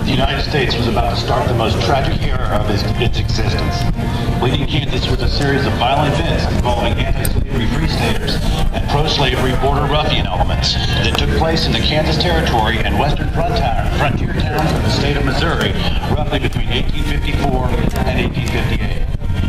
The United States was about to start the most tragic era of its existence. Bleeding Kansas was a series of violent events involving anti-slavery free staters and pro-slavery border ruffian elements that took place in the Kansas Territory and western frontier towns of the state of Missouri roughly between 1854 and 1858.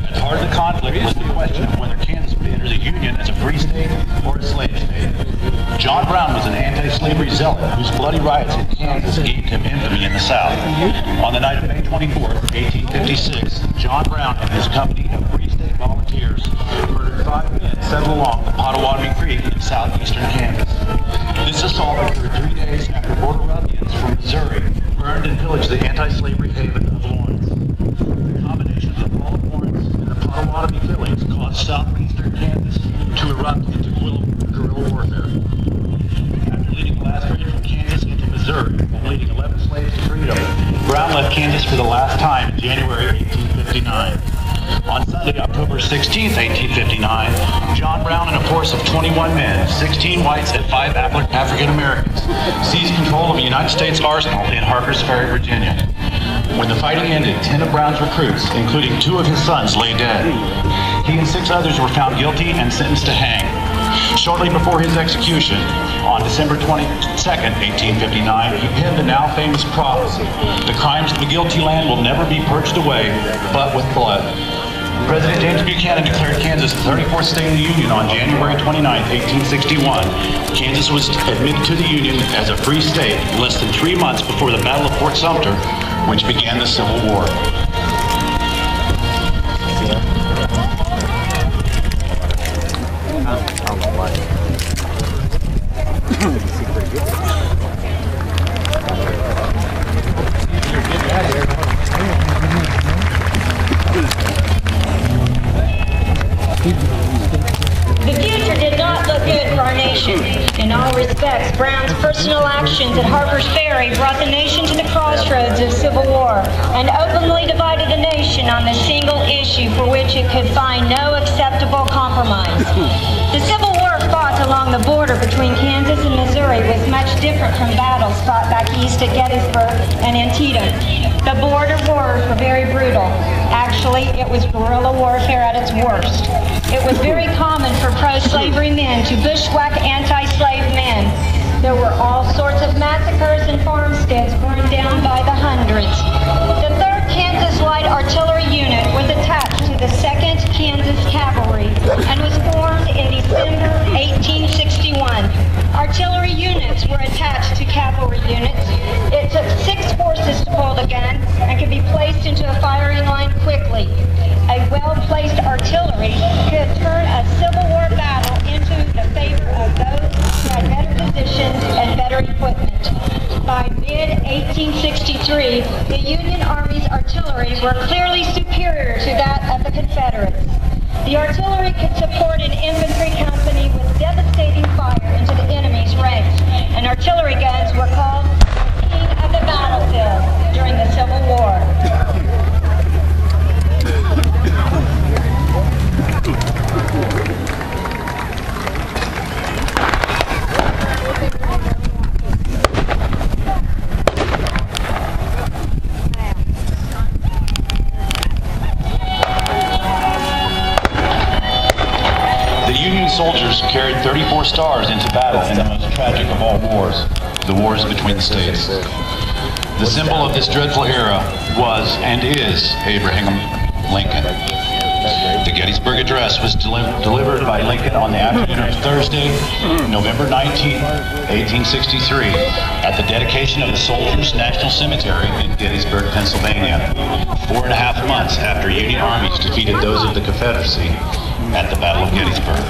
At the heart of the conflict was the question of whether Kansas would enter the Union as a free state or a slave state. John Brown was an anti-slavery zealot whose bloody riots in Kansas gained him infamy in the South. On the night of May 24th, 1856, John Brown and his company of Free State volunteers murdered 5 men settled along the Pottawatomie Creek in southeastern Kansas. This assault occurred 3 days after border ruffians from Missouri burned and pillaged the anti-slavery haven of Lawrence. The combination of the fall of Lawrence and the Pottawatomie killings caused southeastern Kansas to erupt into guerrilla warfare. After leading the last raid from Kansas into Missouri while leading 11 slaves to freedom, Brown left Kansas for the last time in January 1859. On Sunday, October 16, 1859, John Brown and a force of 21 men, 16 whites and 5 African Americans, seized control of the United States Arsenal in Harper's Ferry, Virginia. When the fighting ended, 10 of Brown's recruits, including 2 of his sons, lay dead. He and 6 others were found guilty and sentenced to hang. Shortly before his execution, on December 22nd, 1859, he penned the now famous prophecy, "The crimes of the guilty land will never be purged away, but with blood." President James Buchanan declared Kansas the 34th state of the Union on January 29, 1861. Kansas was admitted to the Union as a free state less than 3 months before the Battle of Fort Sumter, which began the Civil War. The future did not look good for our nation. In all respects, Brown's personal actions at Harper's Ferry brought the nation to the crossroads of civil war and openly divided the nation on the single issue for which it could find no acceptable compromise. The Civil War fought along the border between Kansas and Missouri was much different from battles fought back east at Gettysburg and Antietam. The border wars were very brutal. Actually, it was guerrilla warfare at its worst. It was very common for pro-slavery men to bushwhack anti-slave men. There were all sorts of massacres and farmsteads burned down by the hundreds. The 3rd Kansas Light Artillery Unit was attached to the 2nd Kansas Cavalry and was formed in December 1861. Artillery units were attached to cavalry units. It took 6 horses to pull the gun and could be placed into a firing line quickly. A well-placed artillery could turn a Civil War battle into the favor of those who had better positions and better equipment. By mid-1863, the Union Army's artillery were clearly superior to that of the Confederates. The artillery could support an infantry company with devastating fire into the enemy's ranks, and artillery guns were called the king of the battlefield during the Civil War. Soldiers carried 34 stars into battle in the most tragic of all wars, the wars between the states. The symbol of this dreadful era was and is Abraham Lincoln. The Gettysburg Address was delivered by Lincoln on the afternoon of Thursday, November 19, 1863, at the dedication of the Soldiers' National Cemetery in Gettysburg, Pennsylvania, 4.5 months after Union armies defeated those of the Confederacy at the Battle of Gettysburg.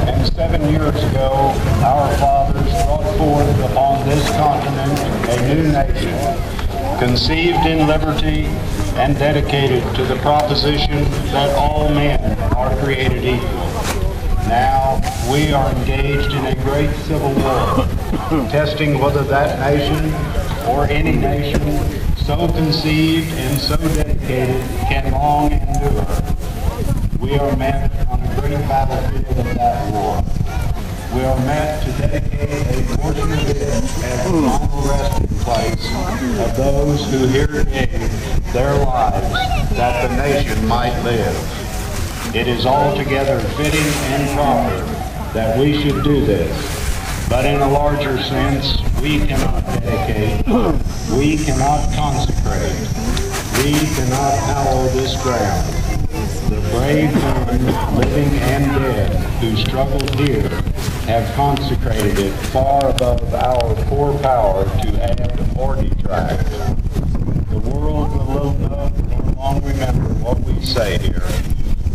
And 7 years ago, our fathers brought forth upon this continent a new nation, conceived in liberty and dedicated to the proposition that all men are created equal. Now, we are engaged in a great civil war, testing whether that nation or any nation so conceived and so dedicated can long endure. We are met on a great battlefield of that war. We are met to dedicate a portion of it as the final resting place of those who here gave their lives that the nation might live. It is altogether fitting and proper that we should do this, but in a larger sense, we cannot dedicate, we cannot consecrate, we cannot hallow this ground. The brave men, living and dead, who struggled here, have consecrated it far above our poor power to add or detract. The world will know or long remember what we say here,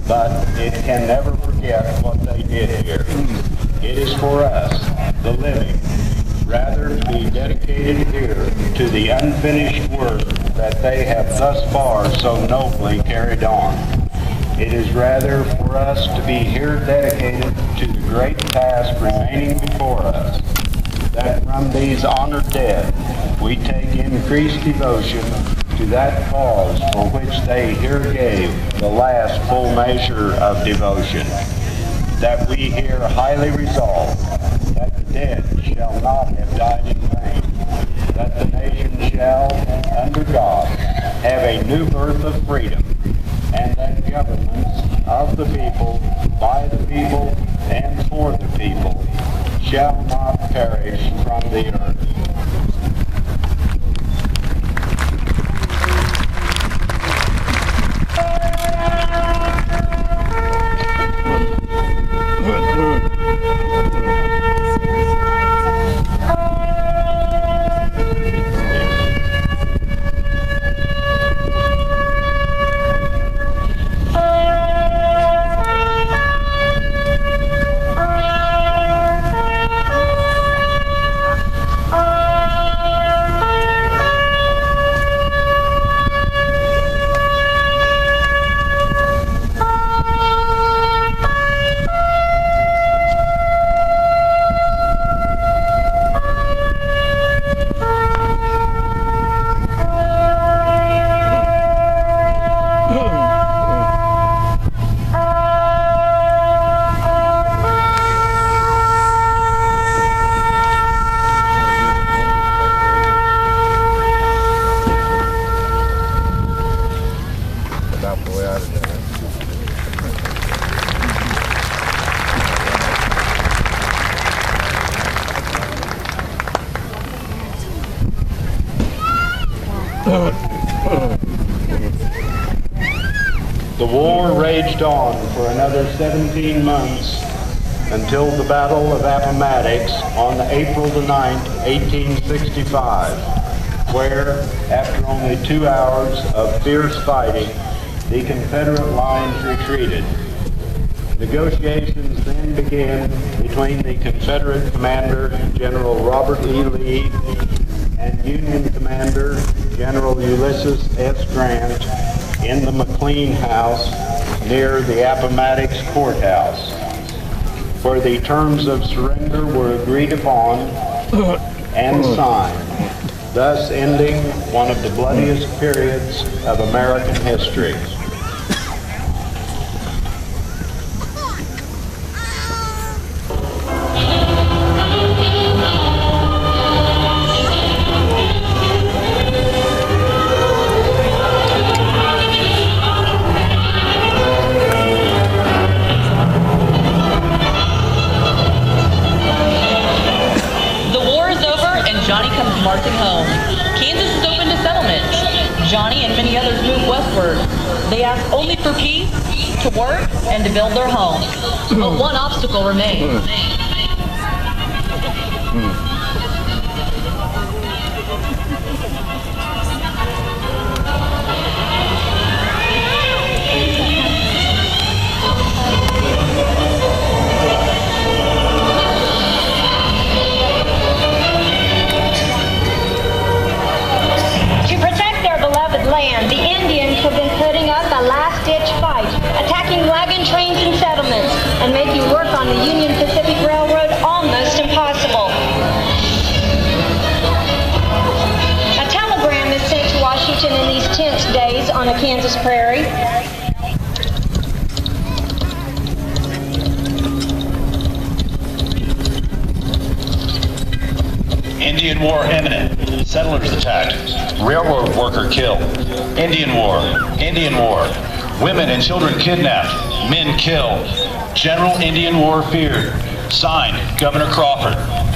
but it can never forget what they did here. It is for us, the living, rather to be dedicated here to the unfinished work that they have thus far so nobly carried on. It is rather for us to be here dedicated to the great task remaining before us, that from these honored dead we take increased devotion to that cause for which they here gave the last full measure of devotion, that we here highly resolve that the dead shall not have died in vain, that the nation shall, under God, have a new birth of freedom, and that governments of the people, by the people, and for the people shall not perish from the earth. The war raged on for another 17 months until the Battle of Appomattox on April the 9th, 1865, where, after only 2 hours of fierce fighting, the Confederate lines retreated. Negotiations then began between the Confederate commander, General Robert E. Lee, and Union commander, General Ulysses S. Grant, in the McLean House near the Appomattox Courthouse, where the terms of surrender were agreed upon and signed, thus ending one of the bloodiest periods of American history. Marching home. Kansas is open to settlement. Johnny and many others move westward. They ask only for peace, to work, and to build their homes. But one obstacle remains. work on the Union Pacific Railroad almost impossible. A telegram is sent to Washington in these tense days on a Kansas prairie. Indian war imminent. Settlers attacked. Railroad worker killed. Indian war. Indian war. Women and children kidnapped. Men killed. General Indian war feared. Signed, Governor Crawford,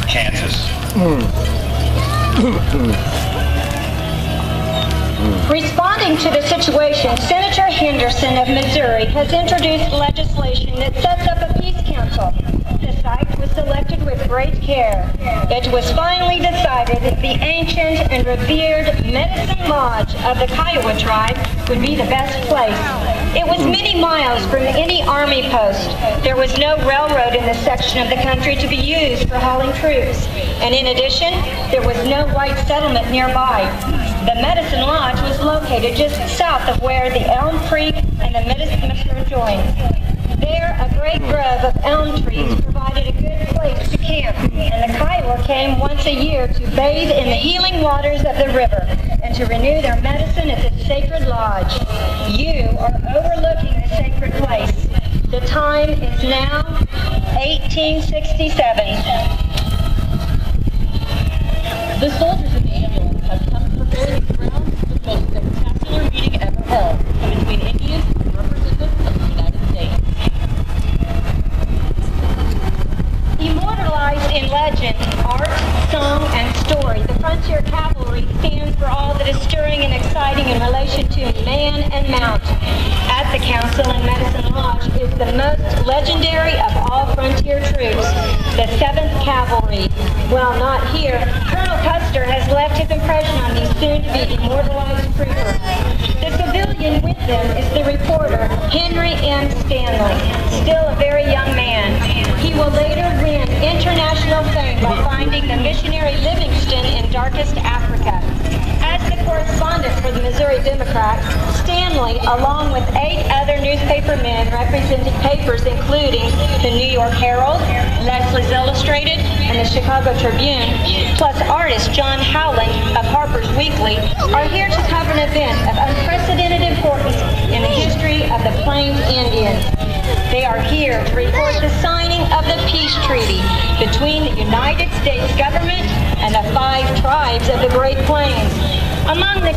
Kansas. Responding to the situation, Senator Henderson of Missouri has introduced legislation that sets up a peace council. The site was selected with great care. It was finally decided that the ancient and revered Medicine Lodge of the Kiowa tribe would be the best place. It was many miles from any army post. There was no railroad in this section of the country to be used for hauling troops. And in addition, there was no white settlement nearby. The Medicine Lodge was located just south of where the Elm Creek and the Medicine join. There, a great grove of elm trees provided a good place to camp, and the Kiowa came once a year to bathe in the healing waters of the river and to renew their medicine at the sacred lodge. You are overlooking the sacred place. The time is now 1867. The soldiers in the ambulance have come to prepare these grounds for the most spectacular meeting ever held between Indians and representatives of the United States. Immortalized in legend, art, song, and story, the Frontier Cavalry stands for all that is stirring and exciting in relation to man and mount. At the council in Medicine Lodge is the most legendary of all frontier troops, the 7th Cavalry. While not here, Colonel Custer has left his impression on these soon-to-be immortalized troopers. The civilian with them is the reporter, Henry M. Stanley, still a very young man. He will later win international fame by finding the missionary Livingston in darkest Africa. As the correspondent for the Missouri Democrat, Stanley, along with 8 other newspaper men representing papers including the New York Herald, Leslie's Illustrated, and the Chicago Tribune, plus artist John Howland of Harper's Weekly, are here to cover an event of unprecedented importance in the history of the Plains Indians. They are here to report the signing of the peace treaty between the United States government and the 5 tribes of the Great Plains. Among the